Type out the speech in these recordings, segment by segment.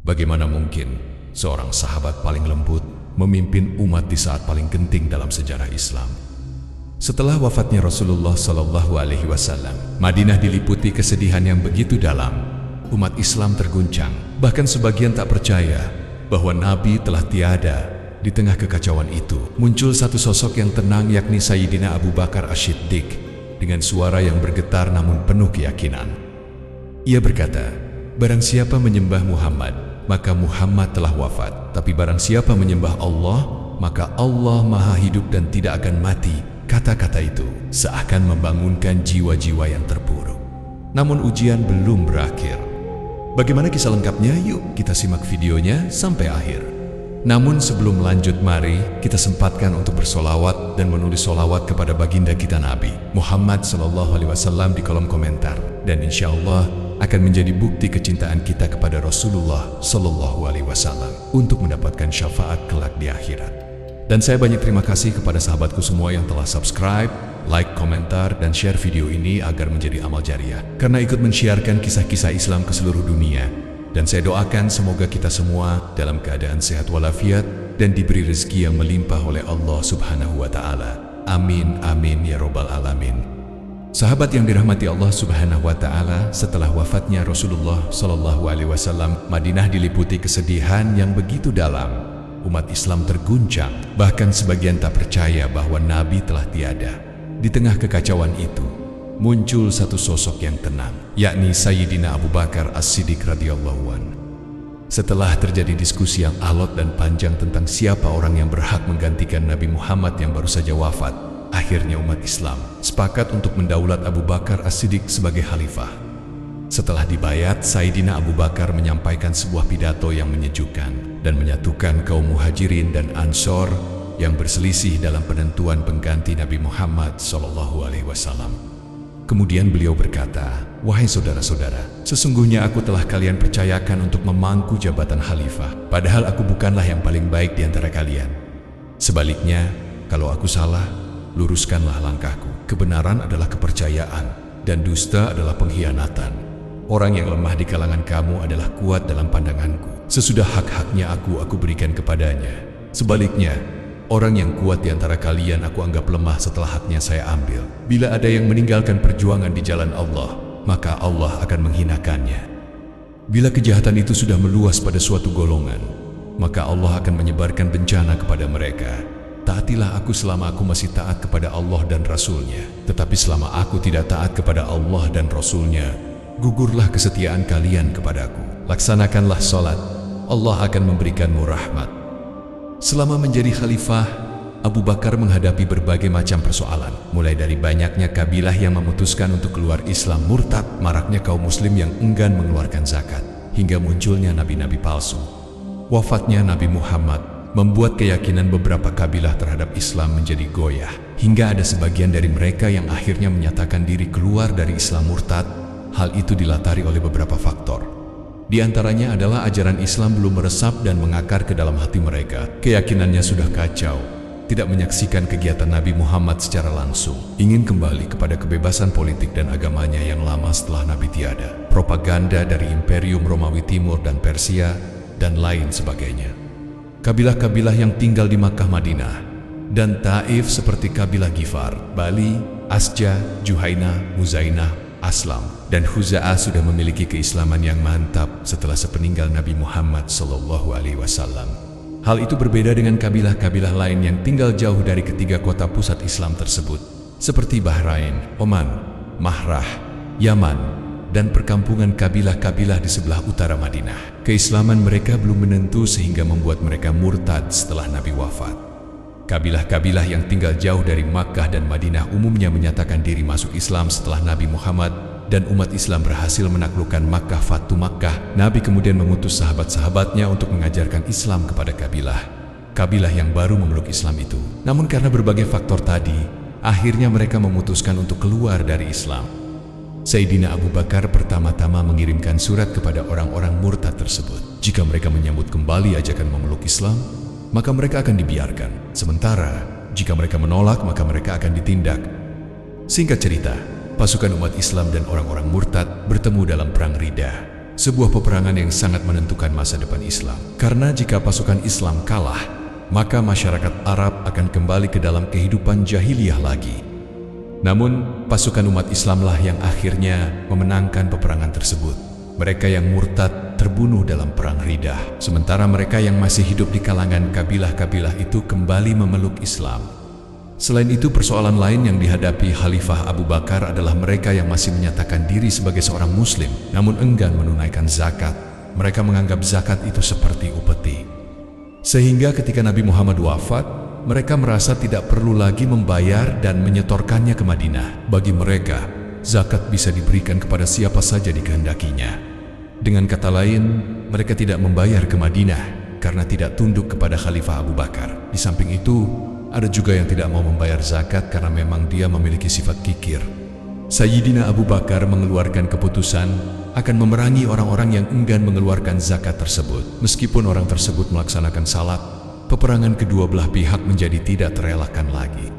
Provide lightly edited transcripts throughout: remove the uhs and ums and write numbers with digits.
Bagaimana mungkin seorang sahabat paling lembut memimpin umat di saat paling genting dalam sejarah Islam? Setelah wafatnya Rasulullah Shallallahu Alaihi Wasallam, Madinah diliputi kesedihan yang begitu dalam. Umat Islam terguncang, bahkan sebagian tak percaya bahwa Nabi telah tiada. Di tengah kekacauan itu, muncul satu sosok yang tenang, yakni Sayyidina Abu Bakar As-Siddiq, dengan suara yang bergetar namun penuh keyakinan. Ia berkata, "Barang siapa menyembah Muhammad, maka Muhammad telah wafat. Tapi barang siapa menyembah Allah, maka Allah Maha Hidup dan tidak akan mati." Kata-kata itu seakan membangunkan jiwa-jiwa yang terpuruk. Namun ujian belum berakhir. Bagaimana kisah lengkapnya? Yuk kita simak videonya sampai akhir. Namun sebelum lanjut, mari kita sempatkan untuk bersolawat dan menulis solawat kepada baginda kita Nabi Muhammad Sallallahu Alaihi Wasallam di kolom komentar. Dan insya Allah akan menjadi bukti kecintaan kita kepada Rasulullah Sallallahu Alaihi Wasallam untuk mendapatkan syafaat kelak di akhirat. Dan saya banyak terima kasih kepada sahabatku semua yang telah subscribe, like, komentar, dan share video ini agar menjadi amal jariah, karena ikut men-syiarkan kisah-kisah Islam ke seluruh dunia. Dan saya doakan semoga kita semua dalam keadaan sehat walafiat dan diberi rezeki yang melimpah oleh Allah Subhanahu wa Ta'ala. Amin, amin ya Rabbal Alamin. Sahabat yang dirahmati Allah Subhanahu wa Ta'ala, setelah wafatnya Rasulullah Sallallahu Alaihi Wasallam, Madinah diliputi kesedihan yang begitu dalam. Umat Islam terguncang, bahkan sebagian tak percaya bahwa Nabi telah tiada. Di tengah kekacauan itu, muncul satu sosok yang tenang, yakni Sayyidina Abu Bakar As-Siddiq radhiyallahu anhu. Setelah terjadi diskusi yang alot dan panjang tentang siapa orang yang berhak menggantikan Nabi Muhammad yang baru saja wafat, akhirnya umat Islam sepakat untuk mendaulat Abu Bakar As-Siddiq sebagai khalifah. Setelah dibayat, Sayyidina Abu Bakar menyampaikan sebuah pidato yang menyejukkan dan menyatukan kaum Muhajirin dan Ansor yang berselisih dalam penentuan pengganti Nabi Muhammad SAW. Kemudian beliau berkata, "Wahai saudara-saudara, sesungguhnya aku telah kalian percayakan untuk memangku jabatan khalifah, padahal aku bukanlah yang paling baik di antara kalian. Sebaliknya, kalau aku salah, luruskanlah langkahku. Kebenaran adalah kepercayaan, dan dusta adalah pengkhianatan. Orang yang lemah di kalangan kamu adalah kuat dalam pandanganku. Sesudah hak-haknya aku berikan kepadanya. Sebaliknya, orang yang kuat di antara kalian aku anggap lemah setelah haknya saya ambil. Bila ada yang meninggalkan perjuangan di jalan Allah, maka Allah akan menghinakannya. Bila kejahatan itu sudah meluas pada suatu golongan, maka Allah akan menyebarkan bencana kepada mereka. Taatilah aku selama aku masih taat kepada Allah dan Rasul-Nya. Tetapi selama aku tidak taat kepada Allah dan Rasul-Nya, gugurlah kesetiaan kalian kepadaku. Laksanakanlah salat, Allah akan memberikanmu rahmat." Selama menjadi khalifah, Abu Bakar menghadapi berbagai macam persoalan, mulai dari banyaknya kabilah yang memutuskan untuk keluar Islam murtad, maraknya kaum muslim yang enggan mengeluarkan zakat, hingga munculnya nabi-nabi palsu. Wafatnya Nabi Muhammad membuat keyakinan beberapa kabilah terhadap Islam menjadi goyah, hingga ada sebagian dari mereka yang akhirnya menyatakan diri keluar dari Islam murtad. Hal itu dilatari oleh beberapa faktor. Di antaranya adalah ajaran Islam belum meresap dan mengakar ke dalam hati mereka. Keyakinannya sudah kacau, tidak menyaksikan kegiatan Nabi Muhammad secara langsung, ingin kembali kepada kebebasan politik dan agamanya yang lama setelah Nabi tiada, propaganda dari Imperium Romawi Timur dan Persia, dan lain sebagainya. Kabilah-kabilah yang tinggal di Makkah, Madinah, dan Taif seperti kabilah Ghifar, Bali, Asja, Juhaina, Muzainah, Aslam, dan Khuza'ah sudah memiliki keislaman yang mantap setelah sepeninggal Nabi Muhammad SAW. Hal itu berbeda dengan kabilah-kabilah lain yang tinggal jauh dari ketiga kota pusat Islam tersebut, seperti Bahrain, Oman, Mahrah, Yaman, dan perkampungan kabilah-kabilah di sebelah utara Madinah. Keislaman mereka belum menentu sehingga membuat mereka murtad setelah Nabi wafat. Kabilah-kabilah yang tinggal jauh dari Makkah dan Madinah umumnya menyatakan diri masuk Islam setelah Nabi Muhammad dan umat Islam berhasil menaklukkan Makkah. Fatu Makkah, Nabi kemudian mengutus sahabat-sahabatnya untuk mengajarkan Islam kepada kabilah yang baru memeluk Islam itu. Namun karena berbagai faktor tadi, akhirnya mereka memutuskan untuk keluar dari Islam. Sayyidina Abu Bakar pertama-tama mengirimkan surat kepada orang-orang murtad tersebut. Jika mereka menyambut kembali ajakan memeluk Islam, maka mereka akan dibiarkan. Sementara, jika mereka menolak, maka mereka akan ditindak. Singkat cerita, pasukan umat Islam dan orang-orang murtad bertemu dalam perang Riddah. sebuah peperangan yang sangat menentukan masa depan Islam. Karena jika pasukan Islam kalah, maka masyarakat Arab akan kembali ke dalam kehidupan jahiliyah lagi. Namun, pasukan umat Islamlah yang akhirnya memenangkan peperangan tersebut. Mereka yang murtad terbunuh dalam perang Riddah, sementara mereka yang masih hidup di kalangan kabilah-kabilah itu kembali memeluk Islam. Selain itu, persoalan lain yang dihadapi Khalifah Abu Bakar adalah mereka yang masih menyatakan diri sebagai seorang Muslim, namun enggan menunaikan zakat. Mereka menganggap zakat itu seperti upeti. Sehingga ketika Nabi Muhammad wafat, mereka merasa tidak perlu lagi membayar dan menyetorkannya ke Madinah. Bagi mereka, zakat bisa diberikan kepada siapa saja dikehendakinya. Dengan kata lain, mereka tidak membayar ke Madinah karena tidak tunduk kepada Khalifah Abu Bakar. Di samping itu, ada juga yang tidak mau membayar zakat karena memang dia memiliki sifat kikir. Sayyidina Abu Bakar mengeluarkan keputusan akan memerangi orang-orang yang enggan mengeluarkan zakat tersebut. Meskipun orang tersebut melaksanakan salat, peperangan kedua belah pihak menjadi tidak terelakkan lagi.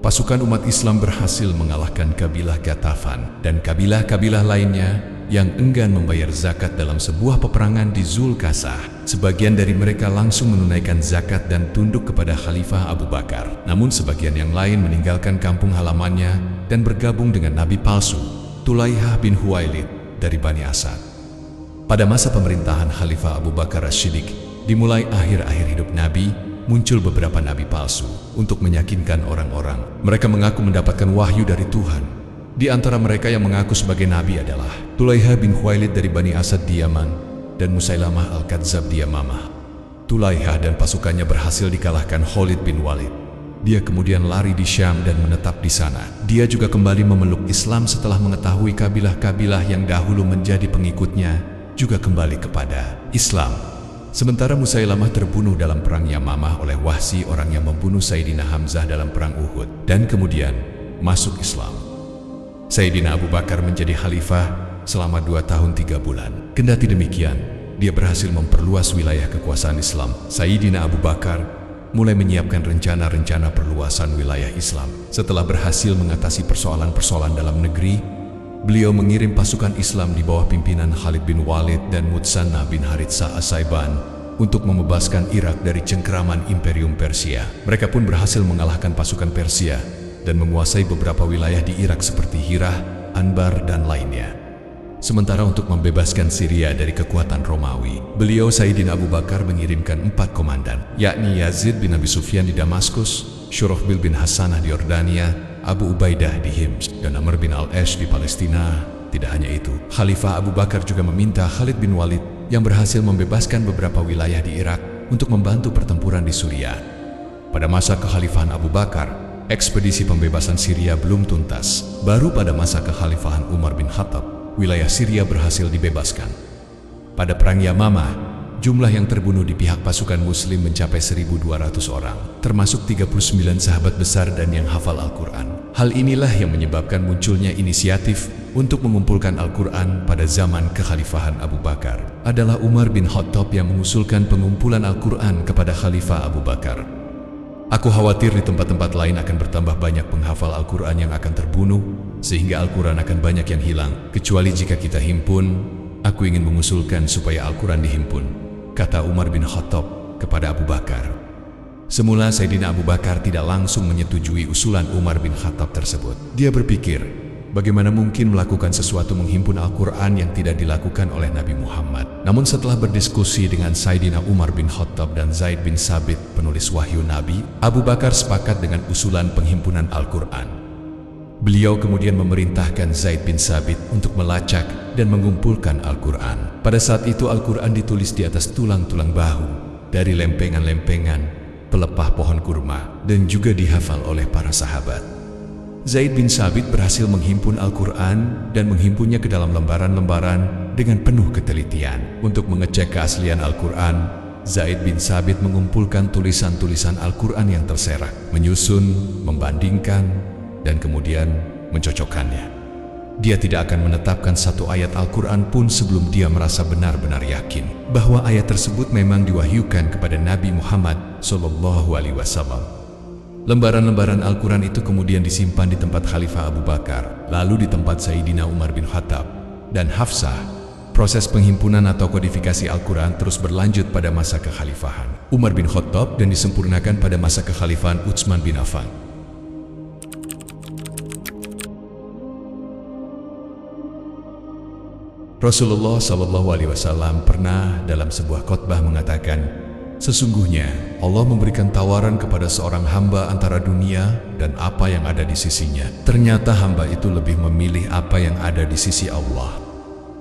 Pasukan umat Islam berhasil mengalahkan kabilah Ghatafan dan kabilah-kabilah lainnya yang enggan membayar zakat dalam sebuah peperangan di Zulkasah. Sebagian dari mereka langsung menunaikan zakat dan tunduk kepada Khalifah Abu Bakar. Namun sebagian yang lain meninggalkan kampung halamannya dan bergabung dengan nabi palsu, Tulaihah bin Huwailid dari Bani Asad. Pada masa pemerintahan Khalifah Abu Bakar As-Siddiq, dimulai akhir-akhir hidup Nabi, muncul beberapa nabi palsu untuk meyakinkan orang-orang. Mereka mengaku mendapatkan wahyu dari Tuhan. Di antara mereka yang mengaku sebagai nabi adalah Tulaihah bin Huwailid dari Bani Asad di Yaman dan Musailamah Al-Kadzab di Yamamah. Tulaihah dan pasukannya berhasil dikalahkan Khalid bin Walid. Dia kemudian lari di Syam dan menetap di sana. Dia juga kembali memeluk Islam setelah mengetahui kabilah-kabilah yang dahulu menjadi pengikutnya juga kembali kepada Islam. Sementara Musailamah terbunuh dalam perang Yamamah oleh Wahsy, orang yang membunuh Sayyidina Hamzah dalam perang Uhud, dan kemudian masuk Islam. Sayyidina Abu Bakar menjadi khalifah selama 2 tahun 3 bulan. Kendati demikian, dia berhasil memperluas wilayah kekuasaan Islam. Sayyidina Abu Bakar mulai menyiapkan rencana-rencana perluasan wilayah Islam. Setelah berhasil mengatasi persoalan-persoalan dalam negeri, beliau mengirim pasukan Islam di bawah pimpinan Khalid bin Walid dan Mutsanna bin Haritsah As-Saiban untuk membebaskan Irak dari cengkeraman Imperium Persia. Mereka pun berhasil mengalahkan pasukan Persia dan menguasai beberapa wilayah di Irak seperti Hirah, Anbar, dan lainnya. Sementara untuk membebaskan Syria dari kekuatan Romawi, beliau Sayyidina Abu Bakar mengirimkan 4 komandan, yakni Yazid bin Abi Sufyan di Damaskus, Syurahbil bin Hasanah di Yordania, Abu Ubaidah di Hims, dan Amr bin Al-Ash di Palestina. Tidak hanya itu, Khalifah Abu Bakar juga meminta Khalid bin Walid yang berhasil membebaskan beberapa wilayah di Irak untuk membantu pertempuran di Suriah. Pada masa kekhalifahan Abu Bakar, ekspedisi pembebasan Syria belum tuntas. Baru pada masa kekhalifahan Umar bin Khattab, wilayah Syria berhasil dibebaskan. Pada perang Yamamah, jumlah yang terbunuh di pihak pasukan Muslim mencapai 1.200 orang, termasuk 39 sahabat besar dan yang hafal Al-Quran. Hal inilah yang menyebabkan munculnya inisiatif untuk mengumpulkan Al-Quran pada zaman kekhalifahan Abu Bakar. Adalah Umar bin Khattab yang mengusulkan pengumpulan Al-Quran kepada Khalifah Abu Bakar. Aku khawatir di tempat-tempat lain akan bertambah banyak penghafal Al-Quran yang akan terbunuh, sehingga Al-Quran akan banyak yang hilang. Kecuali jika kita himpun, aku ingin mengusulkan supaya Al-Quran dihimpun, kata Umar bin Khattab kepada Abu Bakar. Semula Sayyidina Abu Bakar tidak langsung menyetujui usulan Umar bin Khattab tersebut. Dia berpikir, bagaimana mungkin melakukan sesuatu menghimpun Al-Quran yang tidak dilakukan oleh Nabi Muhammad. Namun setelah berdiskusi dengan Sayyidina Umar bin Khattab dan Zaid bin Sabit, penulis wahyu Nabi, Abu Bakar sepakat dengan usulan penghimpunan Al-Quran. Beliau kemudian memerintahkan Zaid bin Sabit untuk melacak dan mengumpulkan Al-Quran. Pada saat itu Al-Quran ditulis di atas tulang-tulang bahu, dari lempengan-lempengan, pelepah pohon kurma, dan juga dihafal oleh para sahabat. Zaid bin Sabit berhasil menghimpun Al-Quran dan menghimpunnya ke dalam lembaran-lembaran dengan penuh ketelitian. Untuk mengecek keaslian Al-Quran, Zaid bin Sabit mengumpulkan tulisan-tulisan Al-Quran yang terserak, menyusun, membandingkan, dan kemudian mencocokkannya. Dia tidak akan menetapkan satu ayat Al-Quran pun sebelum dia merasa benar-benar yakin bahwa ayat tersebut memang diwahyukan kepada Nabi Muhammad SAW. Lembaran-lembaran Al-Quran itu kemudian disimpan di tempat Khalifah Abu Bakar, lalu di tempat Sayyidina Umar bin Khattab dan Hafsah, Proses penghimpunan atau kodifikasi Al-Quran terus berlanjut pada masa kekhalifahan Umar bin Khattab dan disempurnakan pada masa kekhalifahan Utsman bin Affan. Rasulullah SAW pernah dalam sebuah khotbah mengatakan, sesungguhnya Allah memberikan tawaran kepada seorang hamba antara dunia dan apa yang ada di sisinya. Ternyata hamba itu lebih memilih apa yang ada di sisi Allah.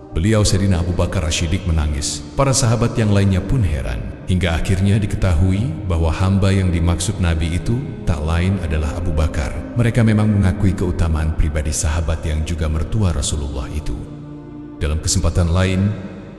Beliau Sayyidina Abu Bakar As-Siddiq menangis. Para sahabat yang lainnya pun heran. Hingga akhirnya diketahui bahwa hamba yang dimaksud Nabi itu tak lain adalah Abu Bakar. Mereka memang mengakui keutamaan pribadi sahabat yang juga mertua Rasulullah itu. Dalam kesempatan lain,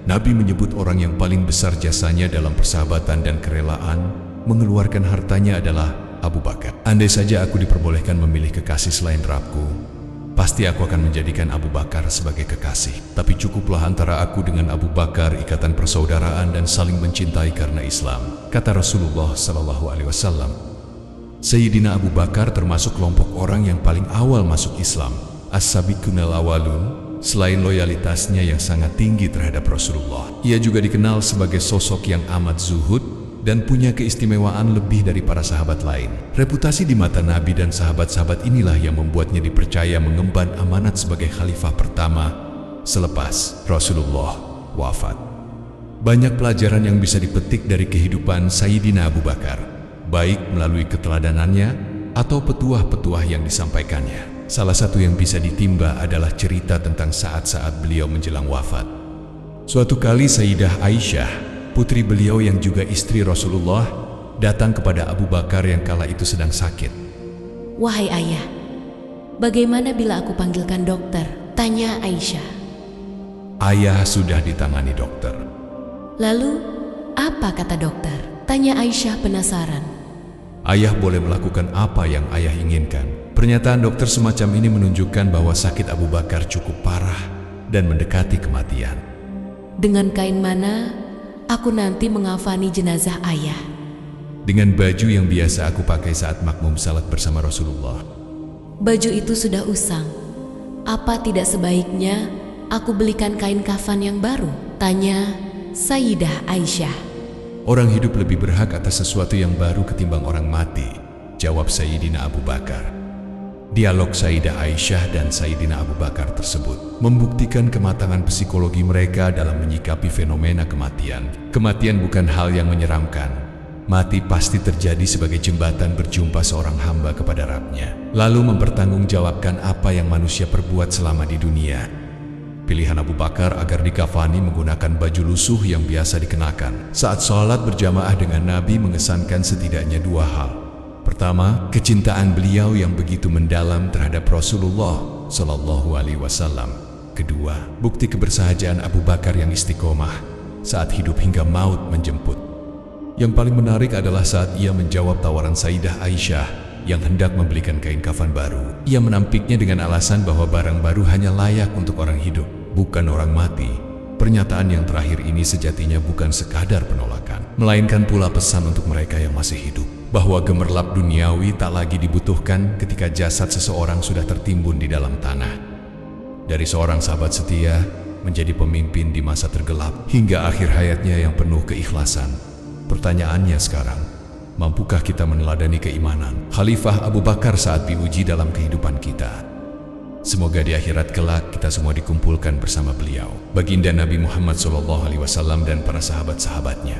Nabi menyebut orang yang paling besar jasanya dalam persahabatan dan kerelaan mengeluarkan hartanya adalah Abu Bakar. Andai saja aku diperbolehkan memilih kekasih selain Rabbku, pasti aku akan menjadikan Abu Bakar sebagai kekasih. Tapi cukuplah antara aku dengan Abu Bakar ikatan persaudaraan dan saling mencintai karena Islam, kata Rasulullah SAW. Sayyidina Abu Bakar termasuk kelompok orang yang paling awal masuk Islam, as-sabiqunal awalun. Selain loyalitasnya yang sangat tinggi terhadap Rasulullah, ia juga dikenal sebagai sosok yang amat zuhud dan punya keistimewaan lebih dari para sahabat lain. Reputasi di mata Nabi dan sahabat-sahabat inilah yang membuatnya dipercaya mengemban amanat sebagai khalifah pertama selepas Rasulullah wafat. Banyak pelajaran yang bisa dipetik dari kehidupan Sayyidina Abu Bakar, baik melalui keteladanannya atau petuah-petuah yang disampaikannya. Salah satu yang bisa ditimba adalah cerita tentang saat-saat beliau menjelang wafat. Suatu kali Sayyidah Aisyah, putri beliau yang juga istri Rasulullah, datang kepada Abu Bakar yang kala itu sedang sakit. Wahai ayah, bagaimana bila aku panggilkan dokter? Tanya Aisyah. Ayah sudah ditangani dokter. Lalu, apa kata dokter? Tanya Aisyah penasaran. Ayah boleh melakukan apa yang ayah inginkan. Pernyataan dokter semacam ini menunjukkan bahwa sakit Abu Bakar cukup parah dan mendekati kematian. Dengan kain mana aku nanti mengafani jenazah ayah? Dengan baju yang biasa aku pakai saat makmum salat bersama Rasulullah. Baju itu sudah usang. Apa tidak sebaiknya aku belikan kain kafan yang baru? Tanya Sayyidah Aisyah. Orang hidup lebih berhak atas sesuatu yang baru ketimbang orang mati, jawab Sayyidina Abu Bakar. Dialog Sayyidah Aisyah dan Sayyidina Abu Bakar tersebut membuktikan kematangan psikologi mereka dalam menyikapi fenomena kematian. Kematian bukan hal yang menyeramkan. Mati pasti terjadi sebagai jembatan berjumpa seorang hamba kepada Rabb-Nya, lalu mempertanggungjawabkan apa yang manusia perbuat selama di dunia. Pilihan Abu Bakar agar dikafani menggunakan baju lusuh yang biasa dikenakan saat sholat berjamaah dengan Nabi mengesankan setidaknya dua hal. Pertama, kecintaan beliau yang begitu mendalam terhadap Rasulullah SAW. Kedua, bukti kebersahajaan Abu Bakar yang istiqomah saat hidup hingga maut menjemput. Yang paling menarik adalah saat ia menjawab tawaran Sayyidah Aisyah yang hendak membelikan kain kafan baru. Ia menampiknya dengan alasan bahwa barang baru hanya layak untuk orang hidup, bukan orang mati. Pernyataan yang terakhir ini sejatinya bukan sekadar penolakan, melainkan pula pesan untuk mereka yang masih hidup, bahwa gemerlap duniawi tak lagi dibutuhkan ketika jasad seseorang sudah tertimbun di dalam tanah. Dari seorang sahabat setia menjadi pemimpin di masa tergelap hingga akhir hayatnya yang penuh keikhlasan. Pertanyaannya sekarang, mampukah kita meneladani keimanan Khalifah Abu Bakar saat diuji dalam kehidupan kita? Semoga di akhirat kelak kita semua dikumpulkan bersama beliau, baginda Nabi Muhammad SAW dan para sahabat-sahabatnya.